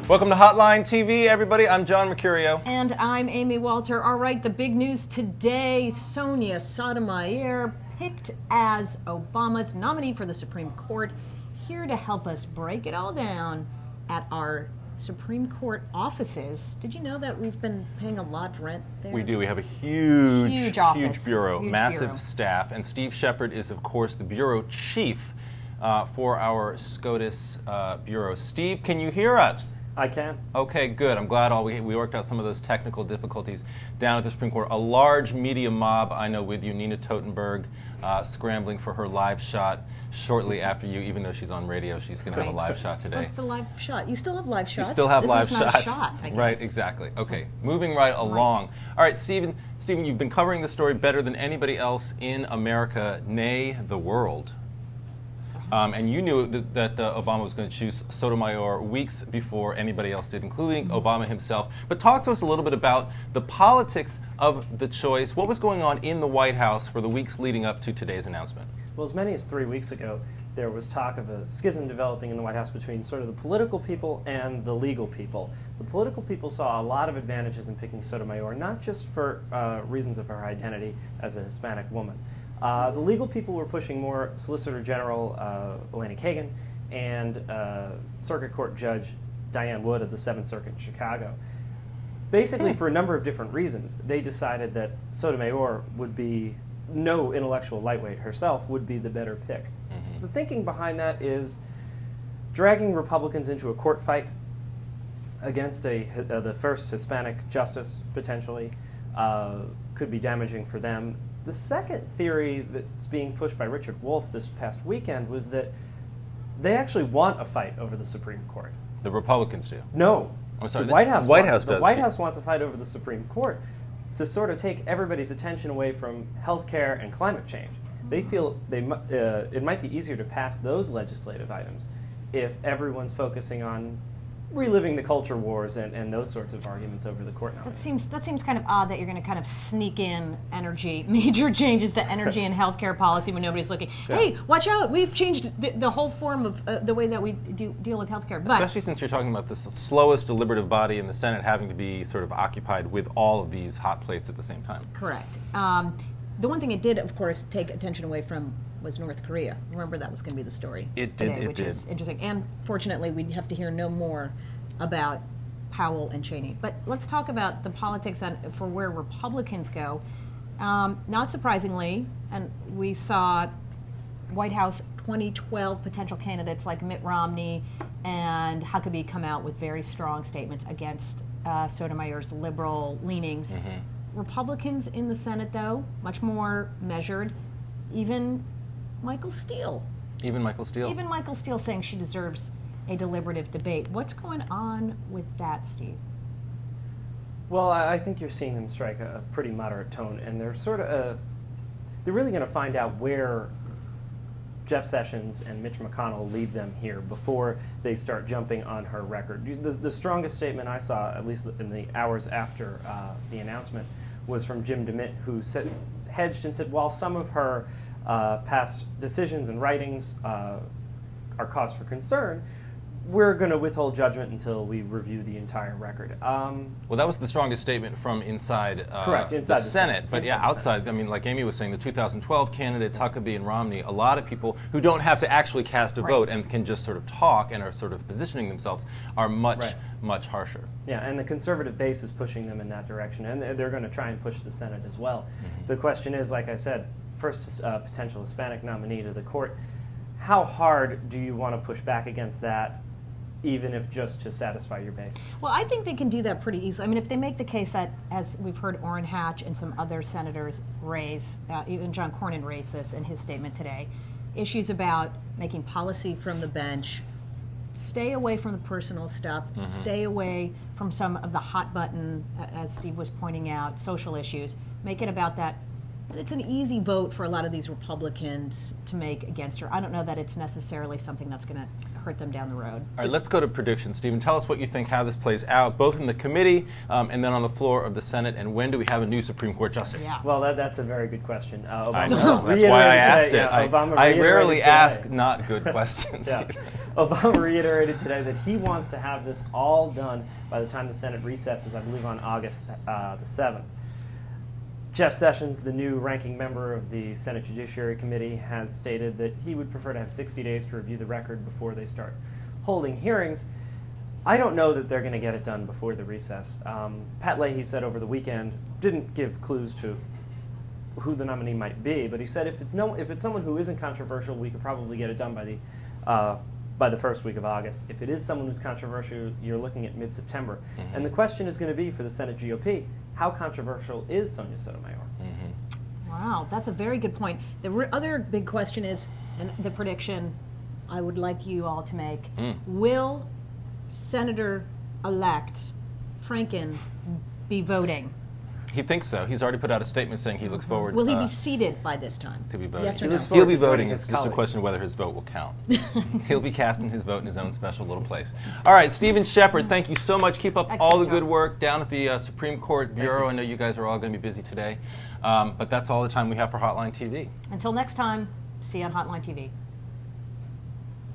Welcome to Hotline TV, everybody. I'm John Mercurio. And I'm Amy Walter. All right, the big news today, Sonia Sotomayor picked as Obama's nominee for the Supreme Court. Here to help us break it all down at our Supreme Court offices. Did you know that we've been paying a lot of rent there? We do. We have a huge office. huge bureau, Huge massive bureau. staff. And Steve Shepard is, of course, the bureau chief for our SCOTUS bureau. Steve, can you hear us? I can. Okay, good. I'm glad we worked out some of those technical difficulties down at the Supreme Court. A large media mob, I know, with you, Nina Totenberg, scrambling for her live shot shortly after you, even though she's on radio. She's going to have a live shot today. What's the live shot? You still have live shots? You still have live This is shots. not a shot, I guess. Right, exactly. Okay, moving right along. All right, Stephen, you've been covering the story better than anybody else in America, nay, the world. And you knew that Obama was going to choose Sotomayor weeks before anybody else did, including Obama himself. But talk to us a little bit about the politics of the choice. What was going on in the White House for the weeks leading up to today's announcement? Well, as many as 3 weeks ago, there was talk of a schism developing in the White House between sort of the political people and the legal people. The political people saw a lot of advantages in picking Sotomayor, not just for reasons of her identity as a Hispanic woman. The legal people were pushing more Solicitor General Elena Kagan and Circuit Court Judge Diane Wood of the Seventh Circuit in Chicago. Basically, for a number of different reasons, they decided that Sotomayor would be, no intellectual lightweight herself, would be the better pick. The thinking behind that is dragging Republicans into a court fight against the first Hispanic justice, potentially, could be damaging for them. The second theory that's being pushed by Richard Wolff this past weekend was that they actually want a fight over the Supreme Court. The Republicans do. No. I'm sorry, The White House does. wants a fight over the Supreme Court to sort of take everybody's attention away from health care and climate change. They feel it might be easier to pass those legislative items if everyone's focusing on reliving the culture wars and those sorts of arguments over the court nominee. That seems kind of odd that you're going to kind of sneak in major changes to energy and healthcare policy when nobody's looking. Yeah. Hey, watch out! We've changed the whole form of the way that we deal with healthcare. But especially since you're talking about the slowest deliberative body in the Senate having to be sort of occupied with all of these hot plates at the same time. Correct. The one thing it did, of course, take attention away from was North Korea. Remember, that was going to be the story today, which is interesting. And fortunately, we have to hear no more about Powell and Cheney. But let's talk about the politics for where Republicans go. Not surprisingly, and we saw White House 2012 potential candidates like Mitt Romney and Huckabee come out with very strong statements against Sotomayor's liberal leanings. Republicans in the Senate, though, much more measured. Even Michael Steele. Even Michael Steele saying she deserves a deliberative debate. What's going on with that, Steve? Well, I think you're seeing them strike a pretty moderate tone, and they're sort of they're really going to find out where Jeff Sessions and Mitch McConnell lead them here before they start jumping on her record. The strongest statement I saw, at least in the hours after the announcement, was from Jim DeMint, who hedged and said, while some of her past decisions and writings are cause for concern, we're going to withhold judgment until we review the entire record. Well, that was the strongest statement from inside, correct, inside the Senate. But yeah, outside, I mean, like Amy was saying, the 2012 candidates, Huckabee and Romney, a lot of people who don't have to actually cast a vote and can just sort of talk and are sort of positioning themselves are much harsher. Yeah, and the conservative base is pushing them in that direction, and they're going to try and push the Senate as well. The question is, like I said, first potential Hispanic nominee to the court, how hard do you want to push back against that, even if just to satisfy your base? Well, I think they can do that pretty easily. I mean, if they make the case that, as we've heard Orrin Hatch and some other senators raise, even John Cornyn raised this in his statement today, issues about making policy from the bench, stay away from the personal stuff, stay away from some of the hot button, as Steve was pointing out, social issues, make it about that And it's an easy vote for a lot of these Republicans to make against her. I don't know that it's necessarily something that's going to hurt them down the road. All right, let's go to predictions. Stephen, tell us what you think, how this plays out, both in the committee and then on the floor of the Senate, and when do we have a new Supreme Court justice? Yeah. Well, that's a very good question. I know. That's why I asked it. I rarely ask not good questions. Yes. Obama reiterated today that he wants to have this all done by the time the Senate recesses, I believe on August the 7th. Jeff Sessions, the new ranking member of the Senate Judiciary Committee, has stated that he would prefer to have 60 days to review the record before they start holding hearings. I don't know that they're going to get it done before the recess. Pat Leahy said over the weekend, didn't give clues to who the nominee might be, but he said if it's someone who isn't controversial, we could probably get it done by the first week of August. If it is someone who's controversial, you're looking at mid-September. Mm-hmm. And the question is going to be for the Senate GOP, how controversial is Sonia Sotomayor? Mm-hmm. Wow, that's a very good point. The other big question is, and the prediction I would like you all to make, will Senator-elect Franken be voting? He thinks so. He's already put out a statement saying he looks forward. Will he be seated by this time? To be voting. Yes or He no? looks forward He'll be to joining voting. his It's just a colleagues. question of whether his vote will count. He'll be casting his vote in his own special little place. All right, Stephen Shepard, thank you so much. Keep up all the Excellent good job. work down at the Supreme Court Bureau. I know you guys are all going to be busy today. But that's all the time we have for Hotline TV. Until next time, see you on Hotline TV.